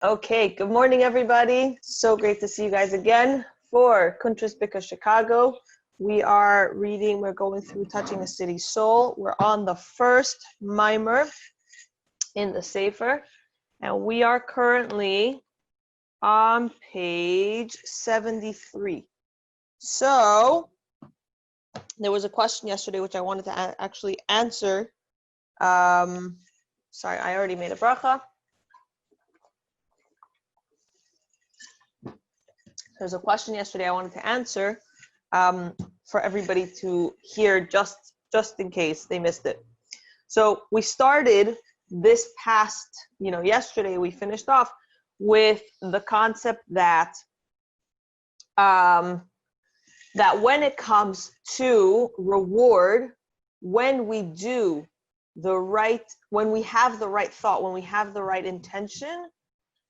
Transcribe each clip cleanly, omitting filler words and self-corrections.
Okay, good morning, everybody. So great to see you guys again for Kuntres Bikkur Chicago. We're going through Touching a City's Soul. We're on the first maamer in the Sefer, and we are currently on page 73. So, there was a question yesterday which I wanted to actually answer. Sorry, I already made a bracha. There's a question yesterday I wanted to answer for everybody to hear just in case they missed it. So we started this past, yesterday we finished off with the concept that that when it comes to reward, when we have the right thought, when we have the right intention,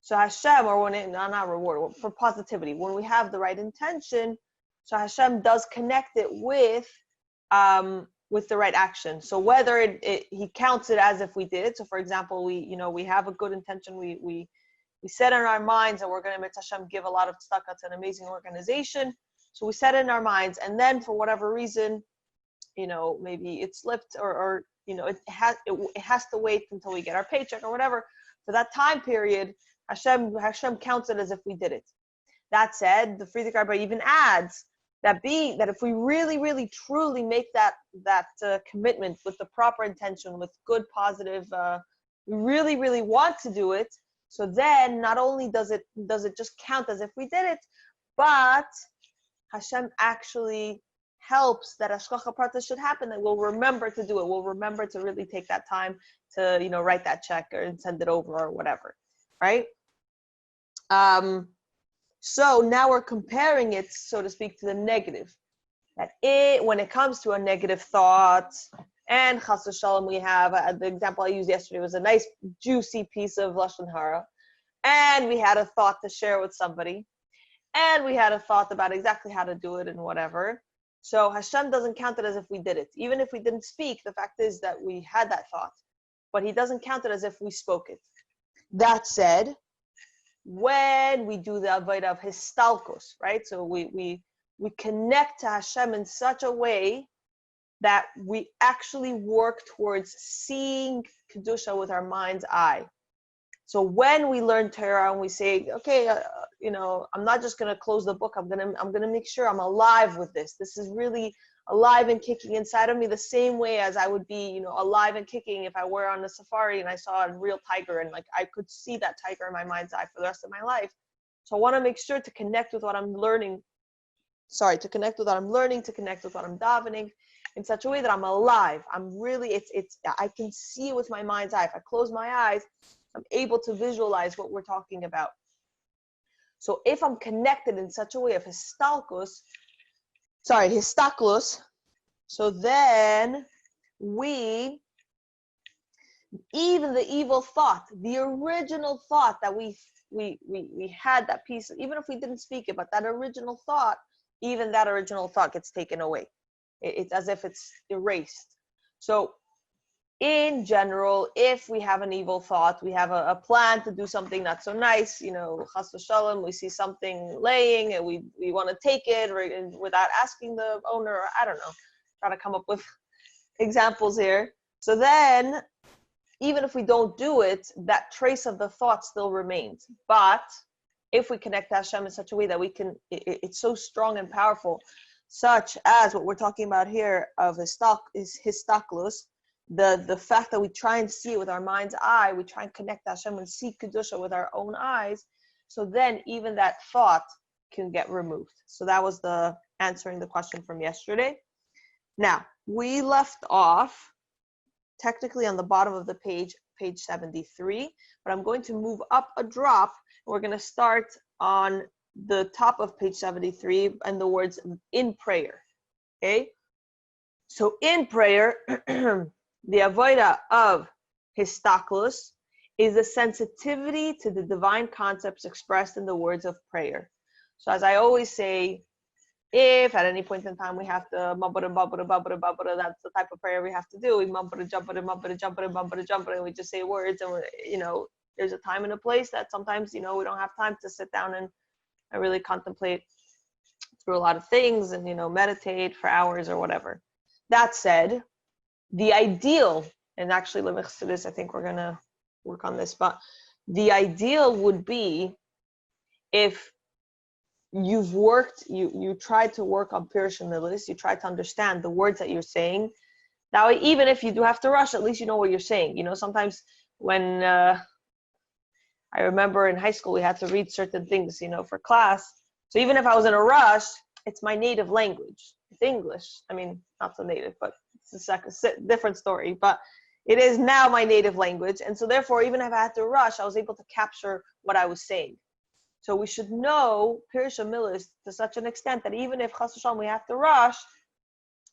so Hashem, not reward, for positivity, when we have the right intention, so Hashem does connect it with the right action. So whether He counts it as if we did it. So for example, we have a good intention. We set in our minds that we're going to make Hashem give a lot of tzedakah to an amazing organization. So we set in our minds, and then for whatever reason, maybe it slipped, or it has to wait until we get our paycheck or whatever. For that time period, Hashem counts it as if we did it. That said, the Friedrich Rebbe even adds that if we really, really, truly make that commitment with the proper intention, with good, positive, we really, really want to do it. So then, not only does it just count as if we did it, but Hashem actually helps that Hashgacha Prata should happen. That we'll remember to do it. We'll remember to really take that time to write that check or send it over or whatever, right? So now we're comparing it, so to speak, to the negative. That when it comes to a negative thought, and chas v'shalom, we have the example I used yesterday was a nice juicy piece of lashon hara, and we had a thought to share with somebody, and we had a thought about exactly how to do it and whatever. So Hashem doesn't count it as if we did it, even if we didn't speak. The fact is that we had that thought, but He doesn't count it as if we spoke it. That said, when we do the avodah of histalkos, right? So we connect to Hashem in such a way that we actually work towards seeing kedusha with our mind's eye. So when we learn Torah and we say, okay, I'm not just going to close the book. I'm gonna make sure I'm alive with this. This is really alive and kicking inside of me, the same way as I would be, alive and kicking if I were on a safari and I saw a real tiger, and I could see that tiger in my mind's eye for the rest of my life. So I want to make sure to connect with what I'm learning. To connect with what I'm learning, to connect with what I'm davening in such a way that I'm alive. I'm really, I can see it with my mind's eye. If I close my eyes, I'm able to visualize what we're talking about. So if I'm connected in such a way of histalkos, so then even the evil thought, the original thought that we had, that piece, even if we didn't speak it, but that original thought, even that original thought gets taken away. It's as if it's erased. So in general, if we have an evil thought, we have a plan to do something not so nice, chas v'shalom, we see something laying and we want to take it without asking the owner, or I don't know, trying to come up with examples here. So then, even if we don't do it, that trace of the thought still remains. But if we connect to Hashem in such a way that we can, it's so strong and powerful, such as what we're talking about here of histaklos, the fact that we try and see it with our mind's eye, we try and connect to Hashem and see kedusha with our own eyes. So then even that thought can get removed. So that was the answering the question from yesterday. Now, we left off technically on the bottom of the page 73, but I'm going to move up a drop. We're going to start on the top of page 73 and the words in prayer. Okay? So in prayer, the avodah of histaklos is a sensitivity to the divine concepts expressed in the words of prayer. So as I always say, if at any point in time we have to mabara, that's the type of prayer we have to do. We mabara, jumpara, and we just say words, and there's a time and a place that sometimes, we don't have time to sit down and really contemplate through a lot of things and, meditate for hours or whatever. That said, the ideal, and actually Living Chassidus, I think we're going to work on this, but the ideal would be if you've worked, you tried to work on Pirush Milis, you try to understand the words that you're saying. That way, even if you do have to rush, at least you know what you're saying. Sometimes when I remember in high school, we had to read certain things, for class. So even if I was in a rush, it's my native language. It's English. I mean, not so native, but it's a different story. But it is now my native language. And so therefore, even if I had to rush, I was able to capture what I was saying. So we should know Pirush Milis to such an extent that even if Chas v'Shalom we have to rush,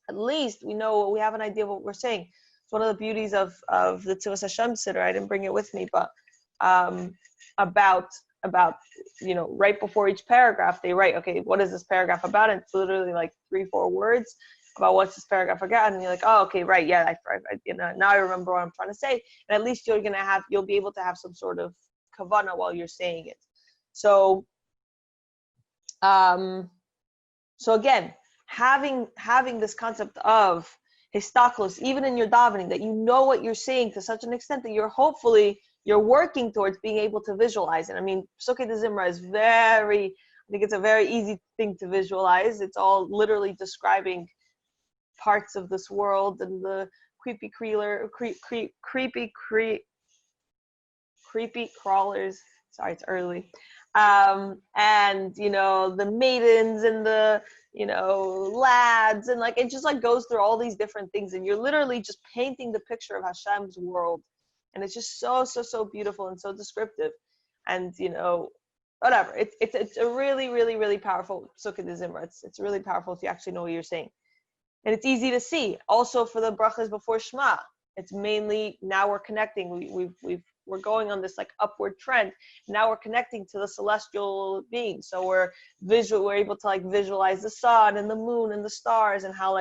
at least we know, we have an idea of what we're saying. It's one of the beauties of the Tzivos Hashem Siddur. I didn't bring it with me, but about right before each paragraph they write, okay, what is this paragraph about? And it's literally like 3-4 words about what's this paragraph about, and you're like, oh, okay, right, yeah, now I remember what I'm trying to say, and at least you'll be able to have some sort of kavanah while you're saying it. So again, having this concept of histaklos, even in your davening, that you know what you're saying to such an extent that you're working towards being able to visualize it. I mean, Psukei de Zimra is I think it's a very easy thing to visualize. It's all literally describing parts of this world and the creepy crawlers. Sorry, it's early. And the maidens and the lads, and it just goes through all these different things, and you're literally just painting the picture of Hashem's world, and it's just so beautiful and so descriptive, and whatever. It's a really, really, really powerful Psukei de Zimra. It's really powerful if you actually know what you're saying, and it's easy to see. Also for the brachas before Shema, it's mainly now we're connecting. We're going on this upward trend. Now we're connecting to the celestial beings. So we're able to visualize the sun and the moon and the stars, and how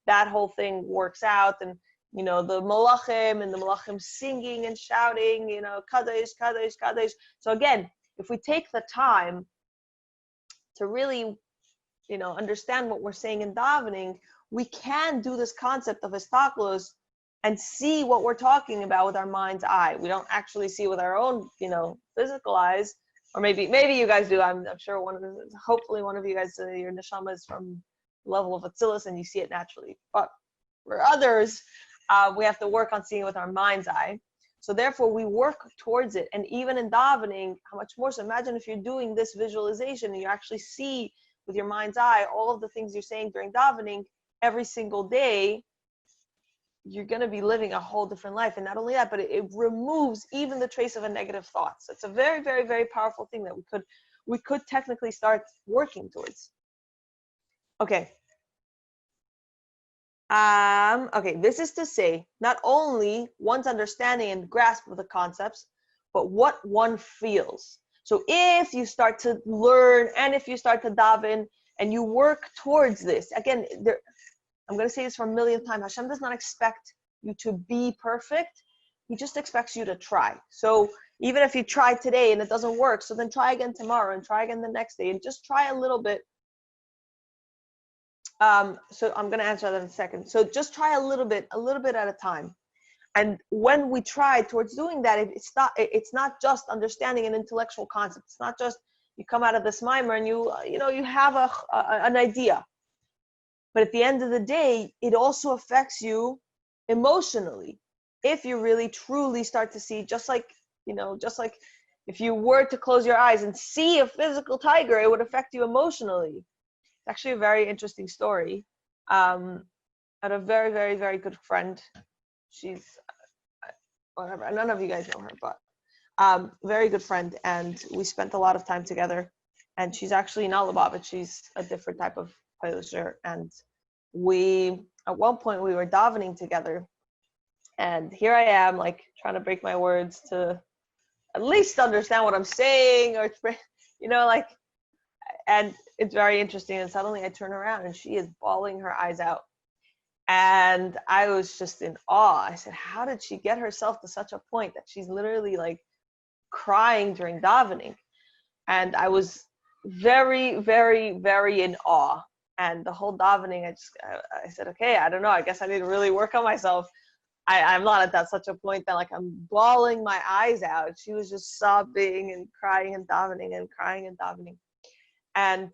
that whole thing works out. And the malachim singing and shouting, kadosh, kadosh, kadosh. So again, if we take the time to really, understand what we're saying in davening, we can do this concept of histaklos and see what we're talking about with our mind's eye. We don't actually see with our own, physical eyes, or maybe you guys do. I'm sure hopefully one of you guys, your neshama is from the level of Atzilus and you see it naturally. But for others, we have to work on seeing it with our mind's eye. So therefore, we work towards it. And even in davening, how much more? So imagine if you're doing this visualization and you actually see with your mind's eye all of the things you're saying during davening every single day. You're going to be living a whole different life. And not only that, but it removes even the trace of a negative thought. So it's a very, very, very powerful thing that we could technically start working towards. Okay. Okay, this is to say, not only one's understanding and grasp of the concepts, but what one feels. So if you start to learn, and if you start to daven, and you work towards this, again, I'm going to say this for a millionth time. Hashem does not expect you to be perfect. He just expects you to try. So even if you try today and it doesn't work, so then try again tomorrow and try again the next day and just try a little bit. So I'm going to answer that in a second. So just try a little bit at a time. And when we try towards doing that, it's not just understanding an intellectual concept. It's not just you come out of this maamer and you have an idea. But at the end of the day, it also affects you emotionally. If you really truly start to see, just like if you were to close your eyes and see a physical tiger, it would affect you emotionally. It's actually a very interesting story. I had a very, very, very good friend. She's whatever. None of you guys know her, but very good friend, and we spent a lot of time together. And she's actually not Lubavitch. She's a different type of Polish, and at one point we were davening together, and here I am trying to break my words to at least understand what I'm saying, or and it's very interesting. And suddenly I turn around and she is bawling her eyes out, and I was just in awe. I said, how did she get herself to such a point that she's literally crying during davening. And I was very, very, very in awe. And the whole davening, I said, okay, I don't know. I guess I need to really work on myself. I'm not at that such a point that like I'm bawling my eyes out. She was just sobbing and crying and davening and crying and davening. And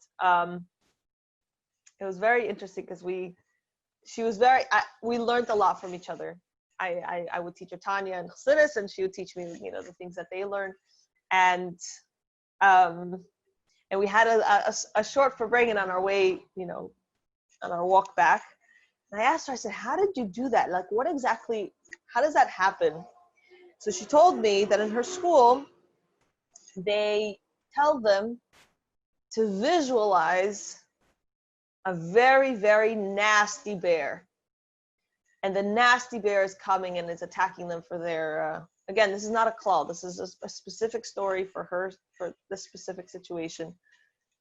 it was very interesting because we learned a lot from each other. I would teach her Tanya and Chassidus, and she would teach me, the things that they learned. And we had a short farbrengen on our way, on our walk back. And I asked her, I said, how did you do that? Like, how does that happen? So she told me that in her school, they tell them to visualize a very, very nasty bear. And the nasty bear is coming and is attacking them for their, again, this is not a klal. This is a specific story for her, for this specific situation.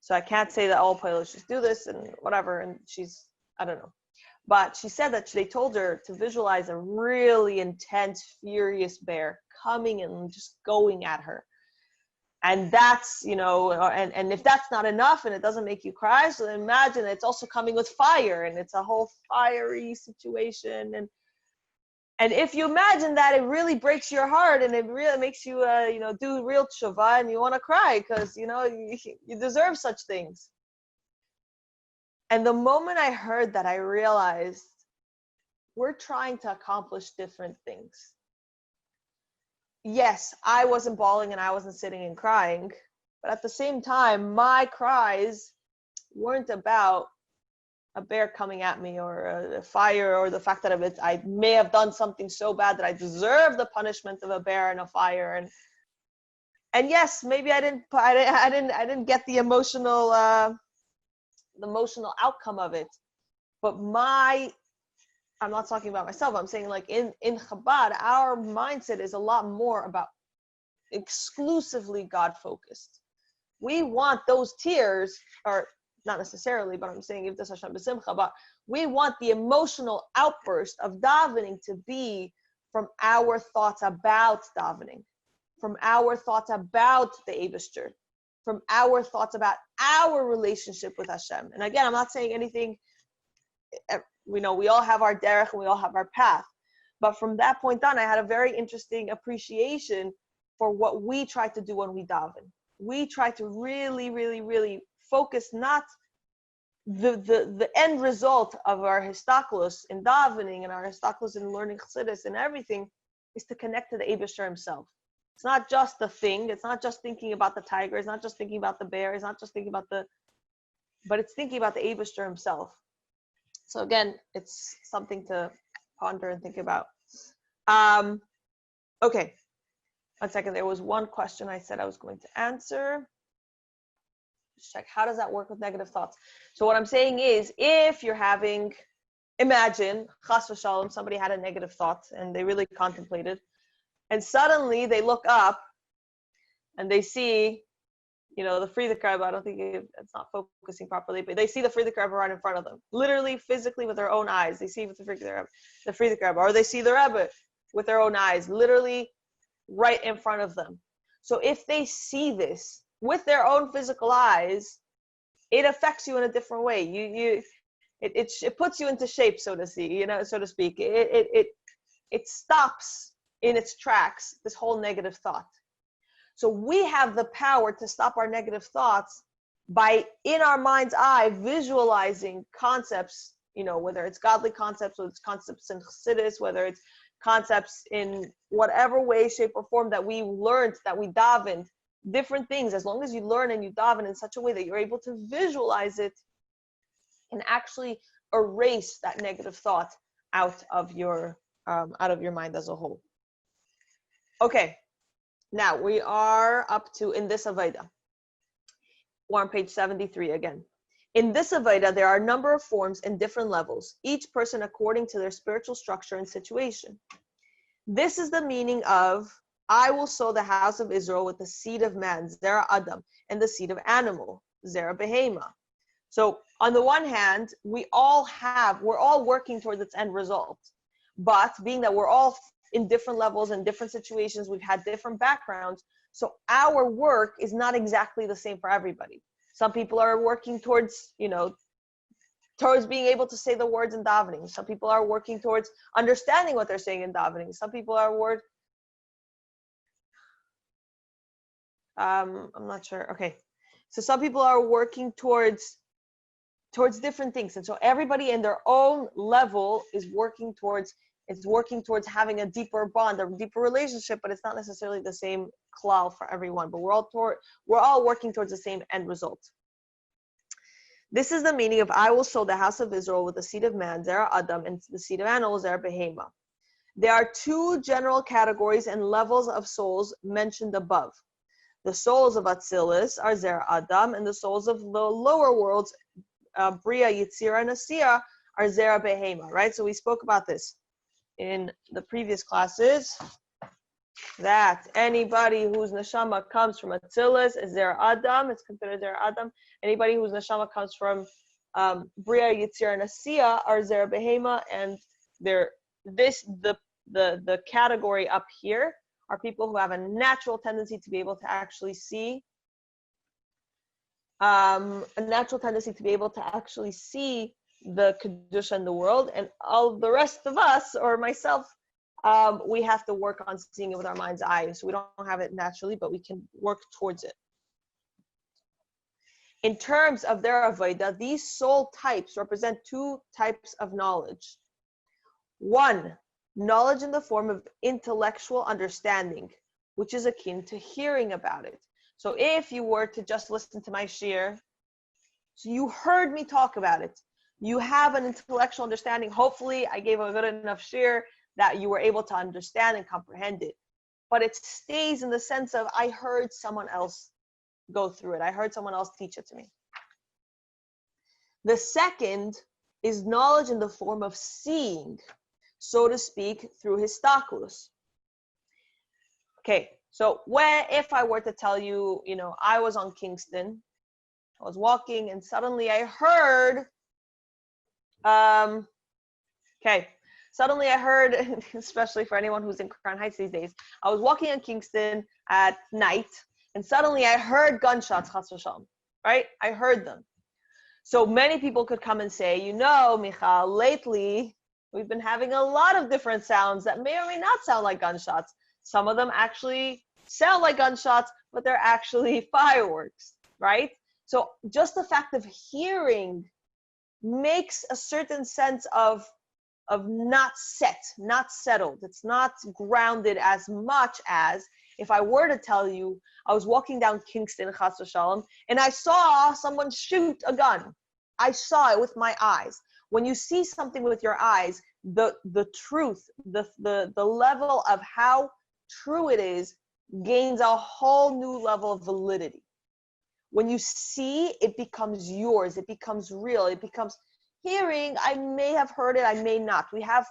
So I can't say that all pilots just do this and whatever. And I don't know. But she said that they told her to visualize a really intense, furious bear coming and just going at her. And that's, and if that's not enough and it doesn't make you cry, so imagine it's also coming with fire and it's a whole fiery situation. And if you imagine that, it really breaks your heart and it really makes you, do real tshuva and you want to cry because, you deserve such things. And the moment I heard that, I realized we're trying to accomplish different things. Yes, I wasn't bawling and I wasn't sitting and crying, but at the same time, my cries weren't about a bear coming at me or a fire or the fact that I may have done something so bad that I deserve the punishment of a bear and a fire. And yes, maybe I didn't get the emotional outcome of it, but I'm not talking about myself. I'm saying like in Chabad, our mindset is a lot more about exclusively God focused. We want those tears, or not necessarily, but I'm saying if this Hashem b'simcha, but we want the emotional outburst of davening to be from our thoughts about davening, from our thoughts about the Eibishter, from our thoughts about our relationship with Hashem. And again, I'm not saying anything, we all have our derech and we all have our path. But from that point on, I had a very interesting appreciation for what we try to do when we daven. We try to really, really, really focus not the end result of our histaklus in davening and our histaklus in learning Chassidus and everything is to connect to the Eibishter himself. It's not just the thing. It's not just thinking about the tiger. It's not just thinking about the bear. It's not just thinking about but it's thinking about the Eibishter himself. So again, it's something to ponder and think about. Okay, 1 second. There was one question I said I was going to answer. Just check. How does that work with negative thoughts? So what I'm saying is, if you're imagine, chas v'shalom, somebody had a negative thought and they really contemplated, and suddenly they look up and they see, the Frierdiker Rebbe. I don't think it's not focusing properly, but they see the Frierdiker Rebbe right in front of them, literally, physically, with their own eyes. They see with the Frierdiker Rebbe, or they see the Rebbe with their own eyes, literally right in front of them. So if they see this with their own physical eyes, it affects you in a different way. It puts you into shape, so to speak. It stops in its tracks this whole negative thought. So we have the power to stop our negative thoughts by, in our mind's eye, visualizing concepts, whether it's godly concepts, whether it's concepts in Chassidus, whether it's concepts in whatever way, shape, or form that we learned, that we davened, different things. As long as you learn and you daven in such a way that you're able to visualize it, and actually erase that negative thought out of your mind as a whole. Okay. Now we are up to in this Avodah. We're on page 73 again. In this Avodah, there are a number of forms and different levels, each person according to their spiritual structure and situation. This is the meaning of, I will sow the house of Israel with the seed of man, Zera Adam, and the seed of animal, Zera Behema. So on the one hand, we're all working towards its end result. But being that we're all in different levels and different situations, we've had different backgrounds, So our work is not exactly the same for everybody. Some people are working towards, towards being able to say the words in davening. Some people are working towards understanding what they're saying in davening. Some people are I'm not sure. Okay. So some people are working towards different things. And so everybody in their own level is working towards having a deeper bond, a deeper relationship, but it's not necessarily the same klal for everyone. But we're all working towards the same end result. This is the meaning of I will sow the house of Israel with the seed of man, Zerah Adam, and the seed of animals, Zerah Behema. There are two general categories and levels of souls mentioned above. The souls of Atzilus are Zerah Adam, and the souls of the lower worlds, Bria, Yitzira, and Asiya, are Zerah Behema, right? So we spoke about this in the previous classes, that anybody whose neshama comes from Atzilus is Zerah Adam, it's considered Zerah Adam. Anybody whose neshama comes from Bria, Yitzira, and Asiya are Zerah Behema, and the category up here are people who have a natural tendency to be able to actually see the Kedusha in the world, and all the rest of us, or myself, we have to work on seeing it with our mind's eye. So we don't have it naturally, but we can work towards it. In terms of their avodah, these soul types represent two types of knowledge. One, knowledge in the form of intellectual understanding, which is akin to hearing about it. So if you were to just listen to my shir, so you heard me talk about it, you have an intellectual understanding. Hopefully I gave a good enough shir that you were able to understand and comprehend it. But it stays in the sense of I heard someone else go through it. I heard someone else teach it to me. The second is knowledge in the form of seeing, so to speak, through histaklus. Okay, so if I were to tell you, I was on Kingston, I was walking, and suddenly I heard, especially for anyone who's in Crown Heights these days, I was walking on Kingston at night, and suddenly I heard gunshots, chas v'shalom, right? I heard them. So many people could come and say, Michal, lately, we've been having a lot of different sounds that may or may not sound like gunshots. Some of them actually sound like gunshots, but they're actually fireworks, right? So just the fact of hearing makes a certain sense of not settled. It's not grounded as much as if I were to tell you I was walking down Kingston, chas v'shalom, and I saw someone shoot a gun. I saw it with my eyes. When you see something with your eyes, the truth, the level of how true it is gains a whole new level of validity. When you see, it becomes yours. It becomes real. It becomes hearing. I may have heard it. I may not. We have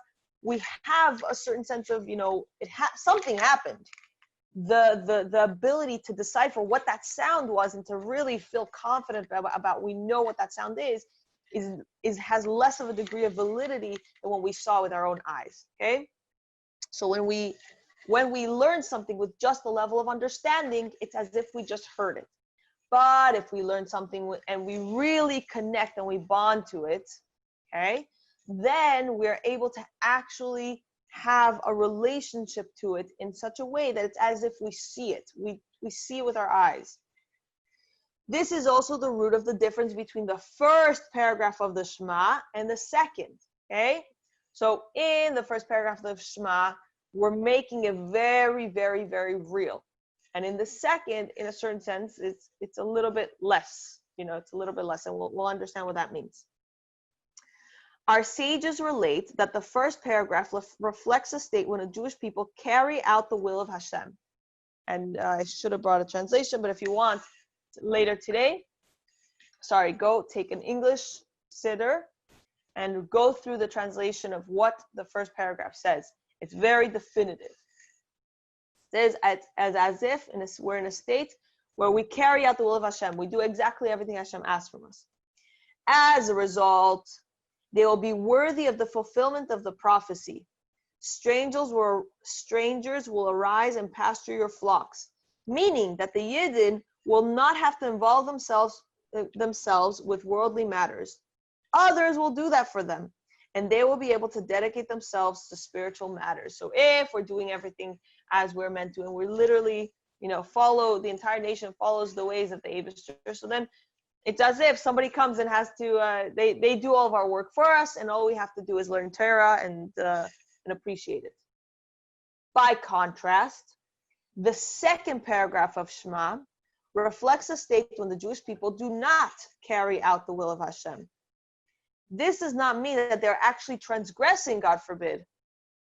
a certain sense of, something happened. The ability to decipher what that sound was and to really feel confident about we know what that sound is has less of a degree of validity than what we saw with our own eyes. Okay, so when we learn something with just the level of understanding, it's as if we just heard it. But if we learn something and we really connect and we bond to it, okay, then we're able to actually have a relationship to it in such a way that it's as if we see it. We see it with our eyes. This is also the root of the difference between the first paragraph of the Shema and the second, okay? So in the first paragraph of the Shema, we're making it very, very, very real. And in the second, in a certain sense, it's a little bit less, it's a little bit less, and we'll understand what that means. Our sages relate that the first paragraph reflects a state when a Jewish people carry out the will of Hashem. And I should have brought a translation, but if you want later today, go take an English siddur and go through the translation of what the first paragraph says. It's very definitive. It says as if we're in a state where we carry out the will of Hashem. We do exactly everything Hashem asks from us. As a result, they will be worthy of the fulfillment of the prophecy. Strangers will arise and pasture your flocks. meaning that the Yidden will not have to involve themselves with worldly matters. Others will do that for them, and they will be able to dedicate themselves to spiritual matters. So if we're doing everything as we're meant to, and we're literally, follow, the entire nation follows the ways of the Eibishter, so then it's as if somebody comes and has to, they do all of our work for us, and all we have to do is learn Torah and appreciate it. By contrast, the second paragraph of Shema reflects a state when the Jewish people do not carry out the will of Hashem. This does not mean that they're actually transgressing, God forbid,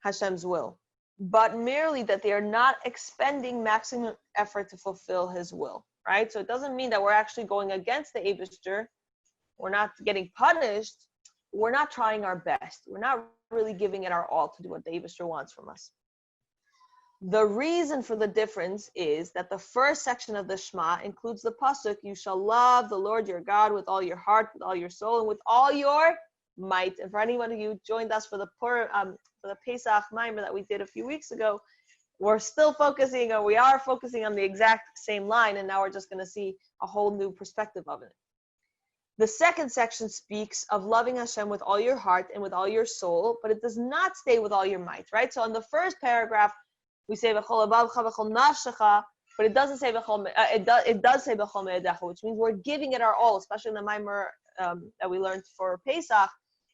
Hashem's will, but merely that they are not expending maximum effort to fulfill his will, right? So it doesn't mean that we're actually going against the Eibishter. We're not getting punished. We're not trying our best. We're not really giving it our all to do what the Eibishter wants from us. The reason for the difference is that the first section of the Shema includes the pasuk, you shall love the Lord your God with all your heart, with all your soul, and with all your might. And for anyone who joined us for the Pesach maamer that we did a few weeks ago, we are focusing on the exact same line, and now we're just going to see a whole new perspective of it. The second section speaks of loving Hashem with all your heart and with all your soul, but it does not stay with all your might, right? So in the first paragraph, we say v'chol lebavcha v'chol nafshecha, but it doesn't say it does say v'chol me'edecha, which means we're giving it our all, especially in the maamer that we learned for Pesach.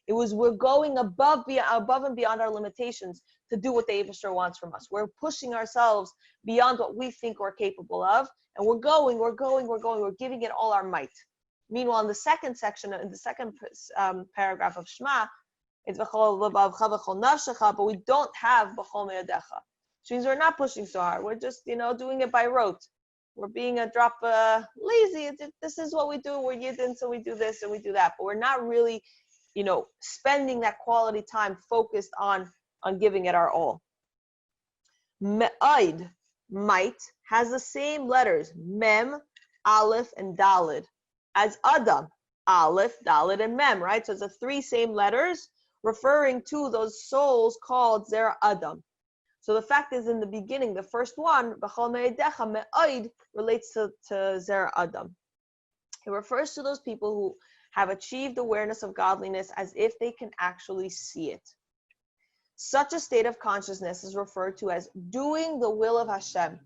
We're going above and beyond our limitations to do what the Eibishter wants from us. We're pushing ourselves beyond what we think we're capable of, and we're giving it all our might. Meanwhile, in the second section, in the second paragraph of Shema, it's v'chol lebavcha v'chol nafshecha, but we don't have v'chol me'edecha. Which means we're not pushing so hard. We're just, doing it by rote. We're being a drop lazy. This is what we do. We're Yidden, so we do this and we do that. But we're not really, spending that quality time focused on giving it our all. Me'aid, might, has the same letters, mem, aleph, and dalid, as adam, aleph, dalid, and mem, right? So it's the three same letters referring to those souls called Zera Adam. So the fact is, in the beginning, the first one, B'chol me'edecha, me'oid, relates to Zera Adam. It refers to those people who have achieved awareness of godliness as if they can actually see it. Such a state of consciousness is referred to as doing the will of Hashem,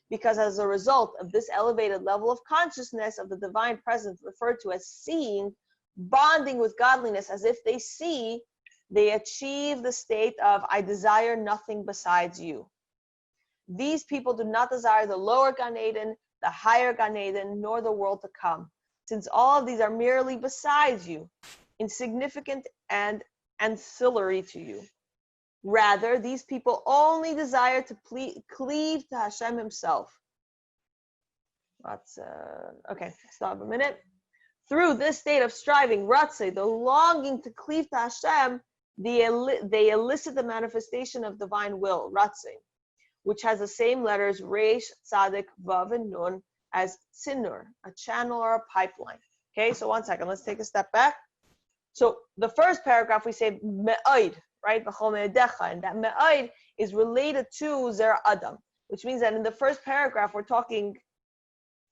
because as a result of this elevated level of consciousness of the divine presence, referred to as seeing, bonding with godliness as if they see, they achieve the state of, I desire nothing besides you. These people do not desire the lower Gan Eden, the higher Gan Eden, nor the world to come, since all of these are merely besides you, insignificant and ancillary to you. Rather, these people only desire to cleave to Hashem himself. Okay, stop a minute. Through this state of striving, Ratzeh, the longing to cleave to Hashem, they elicit the manifestation of divine will, Ratzeh, which has the same letters, Reish, Tzadik, Vav, and Nun, as Tzinur, a channel or a pipeline. Okay, so one second, let's take a step back. So the first paragraph, we say Me'oid, right? B'chol me'edecha, and that Me'oid is related to Zera Adam, which means that in the first paragraph, we're talking,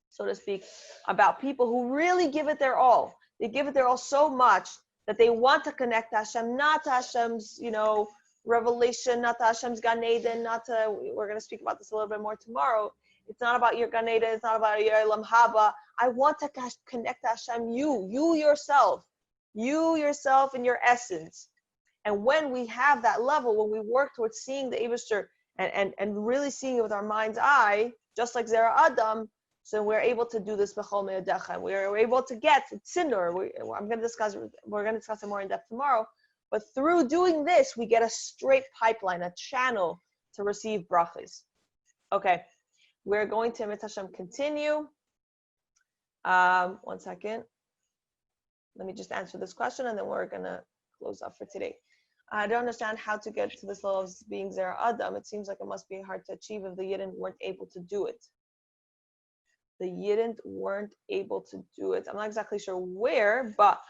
so to speak, about people who really give it their all. They give it their all so much that they want to connect to Hashem, not to Hashem's, revelation, not to Hashem's Gan Eden, we're going to speak about this a little bit more tomorrow. It's not about your Gan Eden, it's not about your Elam Haba. I want to connect to Hashem, you yourself in your essence. And when we have that level, when we work towards seeing the Eibishter and really seeing it with our mind's eye, just like Zera Adam, so we're able to do this b'chol me'edecha. We're able to get Tzinur. We're going to discuss it more in depth tomorrow. But through doing this, we get a straight pipeline, a channel to receive brachas. Okay, we're going to Mit Hashem continue. 1 second. Let me just answer this question, and then we're going to close up for today. I don't understand how to get to this level of being Zera Adam. It seems like it must be hard to achieve if the Yidden weren't able to do it. The Yidden weren't able to do it. I'm not exactly sure where, but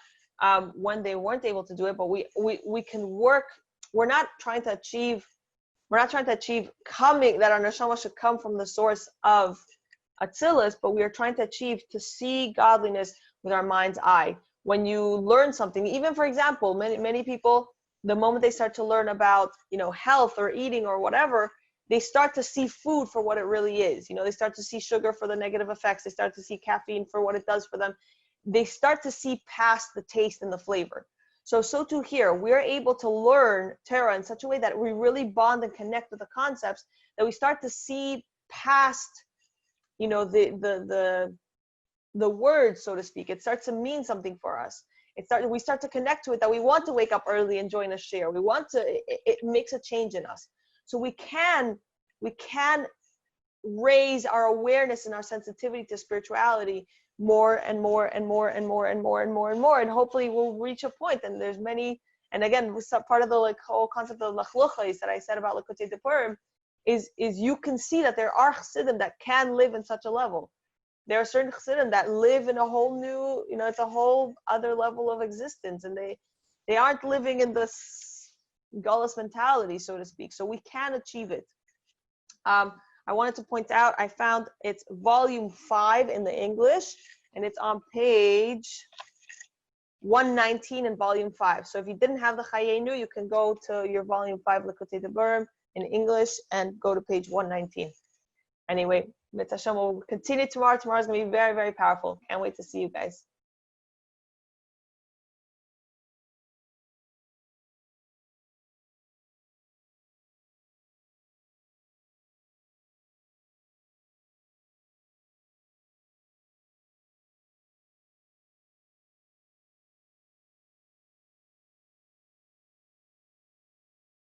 when they weren't able to do it, but we can work. We're not trying to achieve coming, that our neshama should come from the source of Atzilus, but we are trying to achieve to see godliness with our mind's eye. When you learn something, even for example, many people, the moment they start to learn about, health or eating or whatever, they start to see food for what it really is. They start to see sugar for the negative effects. They start to see caffeine for what it does for them. They start to see past the taste and the flavor. So too here, we're able to learn Torah in such a way that we really bond and connect with the concepts, that we start to see past, the words, so to speak. It starts to mean something for us. We start to connect to it, that we want to wake up early and join a share. We want to, it makes a change in us. So we can raise our awareness and our sensitivity to spirituality more and more and more and more and more and more and more, and hopefully we'll reach a point. And there's many, and again, part of the whole concept of lachluchos that I said about Likutei Depurim is you can see that there are chassidim that can live in such a level. There are certain chassidim that live in a whole new, it's a whole other level of existence, and they aren't living in this gullus mentality, so to speak. So we can achieve it. I wanted to point out, I found it's volume 5 in the English, and it's on page 119 in volume 5. So if you didn't have the Chayenu, you can go to your volume 5 Likutei Depurim in English and go to page 119. Anyway, Mitzvah Hashem will continue tomorrow. Tomorrow is going to be very, very powerful. Can't wait to see you guys.